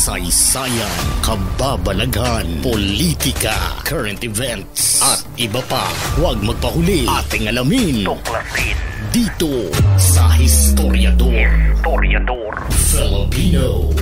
kasaysayan, kababalaghan, politika, current events, at iba pa. Huwag magpahuli, ating alamin, tuklasin dito sa Historiador Filipino.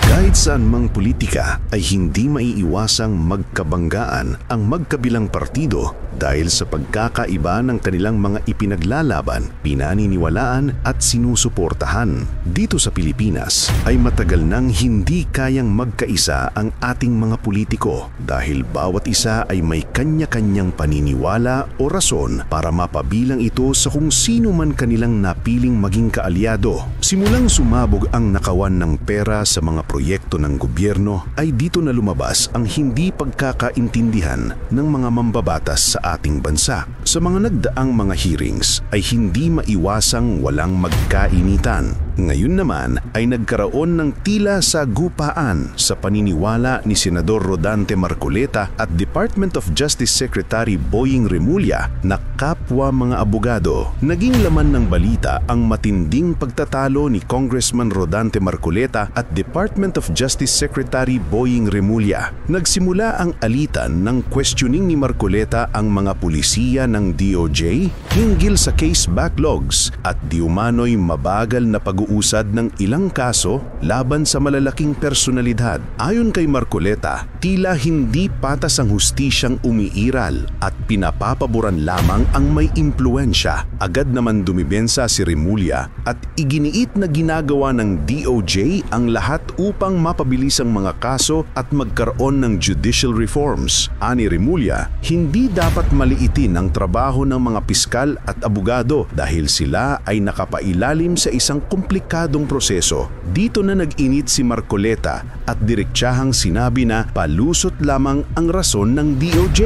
Kahit saan mang politika ay hindi maiiwasang magkabanggaan ang magkabilang partido dahil sa pagkakaiba ng kanilang mga ipinaglalaban, pinaniniwalaan at sinusuportahan. Dito sa Pilipinas ay matagal nang hindi kayang magkaisa ang ating mga politiko dahil bawat isa ay may kanya-kanyang paniniwala o rason para mapabilang ito sa kung sino man kanilang napiling maging kaalyado. Simulang sumabog ang nakawan ng pera sa mga proyekto ng gobyerno ay dito na lumabas ang hindi pagkakaintindihan ng mga mambabatas sa ating bansa. Sa mga nagdaang mga hearings ay hindi maiwasang walang magkainitan. Ngayon naman ay nagkaroon ng tila sagupaan sa paniniwala ni Senador Rodante Marcoleta at Department of Justice Secretary Boying Remulla na kapwa mga abogado. Naging laman ng balita ang matinding pagtatalo ni Congressman Rodante Marcoleta at Department of Justice Secretary Boying Remulla. Nagsimula ang alitan ng questioning ni Marcoleta ang mga pulisiya ng DOJ hinggil sa case backlogs at di umano'y mabagal na pag-uusad ng ilang kaso laban sa malalaking personalidad. Ayon kay Marcoleta, tila hindi patas ang hustisyang umiiral at pinapapaboran lamang ang may impluensya. Agad naman dumibensa si Remulla at iginiit na ginagawa ng DOJ ang lahat upang mapabilis ang mga kaso at magkaroon ng judicial reforms. Ani Remulla, hindi dapat maliitin ang trabaho ng mga piskal at abogado dahil sila ay nakapailalim sa isang komplikadong proseso. Dito na nag-init si Marcoleta at direktsahang sinabi na palusot lamang ang rason ng DOJ.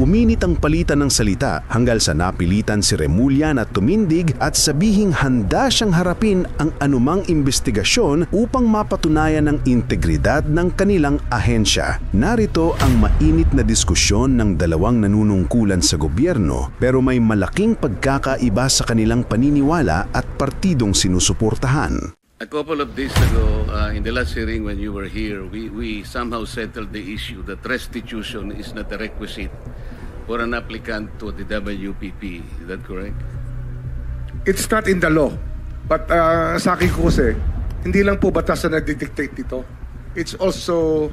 Uminit ang palitan ng salita hanggang sa napilitan si Remulla na tumindig at sabihing handa siyang harapin ang anumang investigasyon upang mapatunayan ang integridad ng kanilang ahensya. Narito ang mainit na diskusyon ng dalawang nanunungkulan sa gobyerno pero may malaking pagkakaiba sa kanilang paniniwala at partidong sinusuportahan. A couple of days ago, in the last hearing when you were here, we somehow settled the issue that restitution is not a requisite for an applicant to the WPP. Is that correct? It's not in the law. But sa akin ko kasi, hindi lang po batas na nagdidictate dito. It's also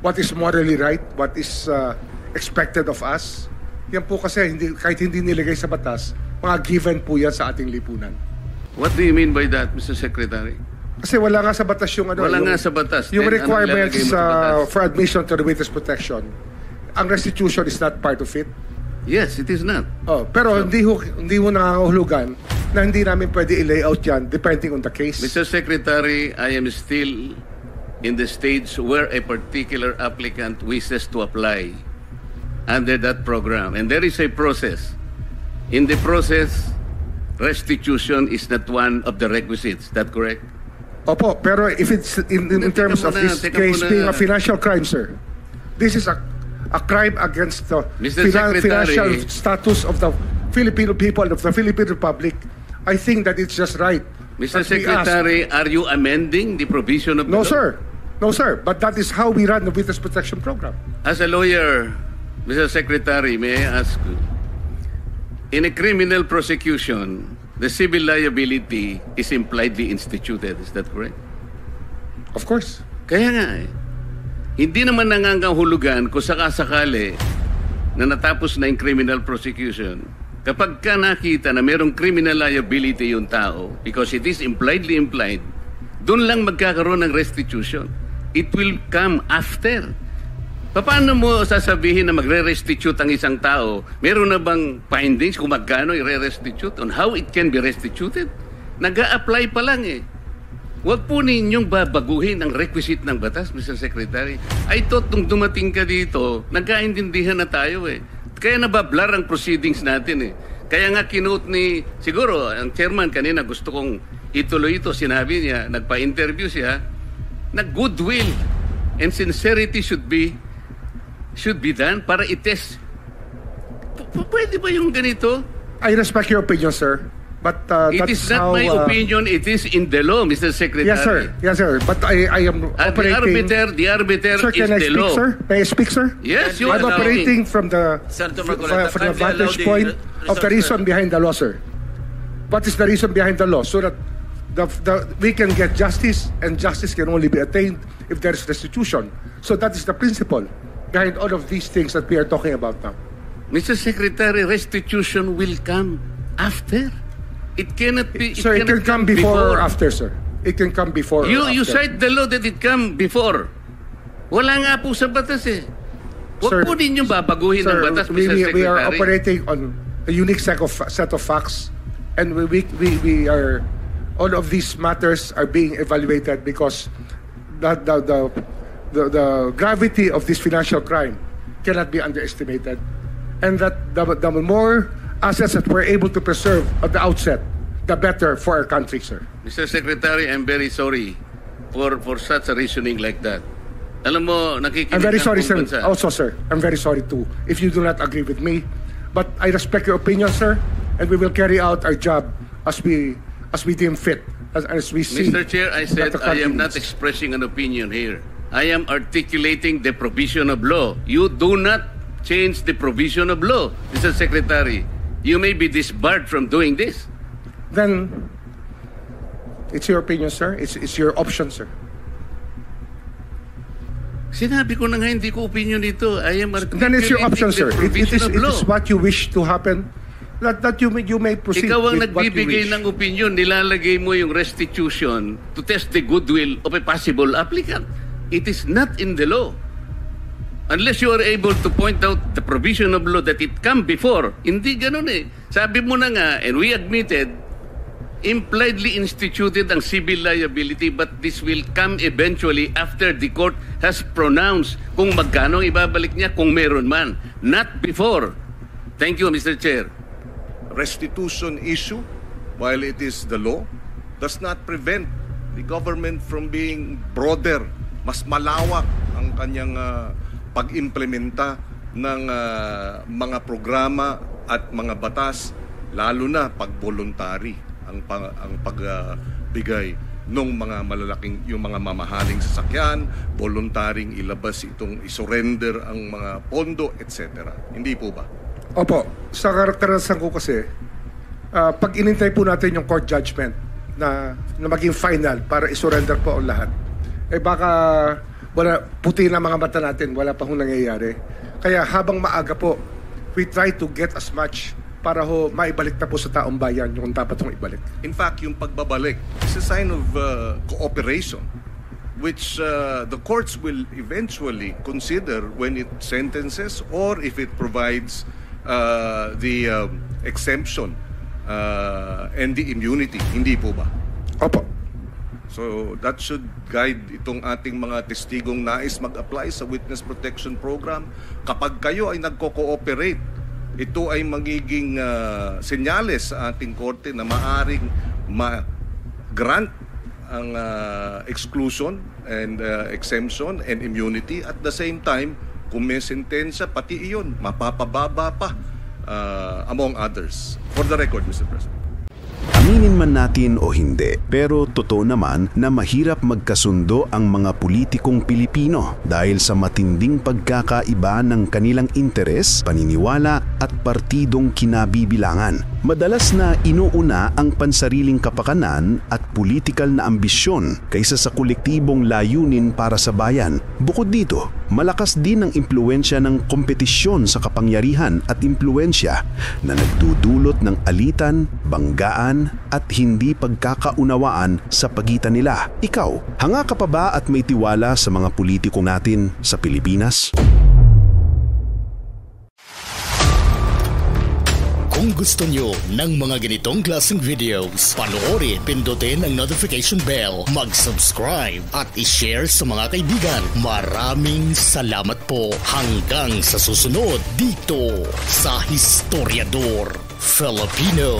what is morally right, what is expected of us. Yan po kasi, kahit hindi nilagay sa batas, mga given po yan sa ating lipunan. What do you mean by that, Mr. Secretary? Kasi wala nga sa batas yung wala nga sa batas. Yung requirements for admission to the witness protection. Ang restitution is not part of it. Yes, it is not. Oh, pero so, hindi ho nangangahulugan na hindi namin pwede i-layout yan depending on the case. Mr. Secretary, I am still in the stage where a particular applicant wishes to apply under that program. And there is a process. In the process, restitution is not one of the requisites. Is that correct? Opo, pero if it's in terms of this case being a financial crime, sir, this is a crime against the financial status of the Filipino people, of the Philippine Republic. I think that it's just right. Mr. Secretary, are you amending the provision of the law? No, sir. No, sir. But that is how we run the Witness Protection Program. As a lawyer, Mr. Secretary, may I ask you, in a criminal prosecution, the civil liability is impliedly instituted. Is that correct? Of course. Kaya nga hindi naman nangangahulugan kung sakasakali na natapos na yung criminal prosecution. Kapag ka nakita na mayroong criminal liability yung tao, because it is impliedly implied, doon lang magkakaroon ng restitution. It will come after. Paano mo sasabihin na magre-restitute ang isang tao? Meron na bang findings kung magkano i-restitute on how it can be restituted? Nag-a-apply pa lang eh. Huwag po ninyong babaguhin ang requisite ng batas, Mr. Secretary. I thought nung dumating ka dito, nagkaintindihan na tayo eh. Kaya nabablar ang proceedings natin eh. Kaya nga kinote ni, siguro, ang chairman kanina gusto kong ituloy ito. Sinabi niya, nagpa-interview siya, na goodwill and sincerity should be done para i-test. Pwede ba yung ganito? I respect your opinion, sir. But It that is is not how, my opinion, it is in the law, Mr. Secretary. Yes, sir. Yes, sir. But I am operating... The arbiter Sir, is can I the speak, law. sir? May I speak, sir? Yes, you are I'm operating from the Senator Marcoleta, from the kindly allow vantage the point of the resource reason behind the law, sir. What is the reason behind the law? So that we can get justice, and justice can only be attained if there is restitution. So that is the principle behind all of these things that we are talking about now. Mr. Secretary, restitution will come after. It cannot be. Sir, it can come before or after, sir. It can come before or You after. cite the law that it come before. Wala nga po sa batas eh. Sir, Huwag po ninyong babaguhin Sir, ang batas, Mr. we Secretary. are operating on a unique set of facts, and we are, all of these matters are being evaluated because the gravity of this financial crime cannot be underestimated, and that the more assets that we're able to preserve at the outset, the better for our country, sir. Mr. Secretary, I'm very sorry for such a reasoning like that. Alam mo, nakikinig I'm very ang sorry, buong sir. bansa. Also, sir, I'm very sorry too if you do not agree with me. But I respect your opinion, sir, and we will carry out our job as we deem fit, as we see. Mr. Chair, I said that the I country am not needs. expressing an opinion here. I am articulating the provision of law. You do not change the provision of law, Mr. Secretary. You may be disbarred from doing this. Then it's your opinion, sir. It's your option, sir. Sinabi ko na nga hindi ko opinion dito. I am articulating Then it's your option, sir. the It provision of is law. what you wish to happen. That you may proceed Ikaw ang with what you nagbibigay wish. ng opinion, nilalagay mo yung restitution to test the goodwill of a possible applicant. It is not in the law. Unless you are able to point out the provision of law that it come before. Hindi ganun eh. Sabi mo na nga, and we admitted, impliedly instituted ang civil liability, but this will come eventually after the court has pronounced kung magkano ibabalik niya kung meron man. Not before. Thank you, Mr. Chair. Restitution issue, while it is the law, does not prevent the government from being broader, mas malawak ang kanyang pag-implementa ng mga programa at mga batas, lalo na pag voluntary ang pagbigay ng mga malalaking, yung mga mamahaling sasakyan, voluntaring ilabas itong isurrender ang mga pondo, etc. Hindi po ba? Opo, sa karakterisan ko kasi, pag inintay po natin yung court judgment na maging final para isurrender po ang lahat, eh baka wala, puti na mga mata natin, wala pa hong nangyayari. Kaya habang maaga po, we try to get as much para ho maibalik na po sa taong bayan yung dapat hong ibalik. In fact, yung pagbabalik is a sign of cooperation, which the courts will eventually consider when it sentences or if it provides the exemption and the immunity. Hindi po ba? Opo. So that should guide itong ating mga testigong nais mag-apply sa Witness Protection Program. Kapag kayo ay nagko-cooperate, ito ay magiging senyales sa ating korte na maaring ma-grant ang exclusion and exemption and immunity. At the same time, kung may sentensya, pati iyon, mapapababa pa among others. For the record, Mr. President. Aminin man natin o hindi, pero totoo naman na mahirap magkasundo ang mga politikong Pilipino dahil sa matinding pagkakaiba ng kanilang interes, paniniwala at partidong kinabibilangan. Madalas na inuuna ang pansariling kapakanan at politikal na ambisyon kaysa sa kolektibong layunin para sa bayan. Bukod dito, malakas din ang impluensya ng kompetisyon sa kapangyarihan at impluensya na nagdudulot ng alitan, banggaan at hindi pagkakaunawaan sa pagitan nila. Ikaw, hanga ka pa ba at may tiwala sa mga politiko natin sa Pilipinas? Kung gusto nyo ng mga ganitong klaseng videos, panoorin, pindutin ang notification bell, mag-subscribe at i-share sa mga kaibigan. Maraming salamat po. Hanggang sa susunod dito sa Historiador Filipino.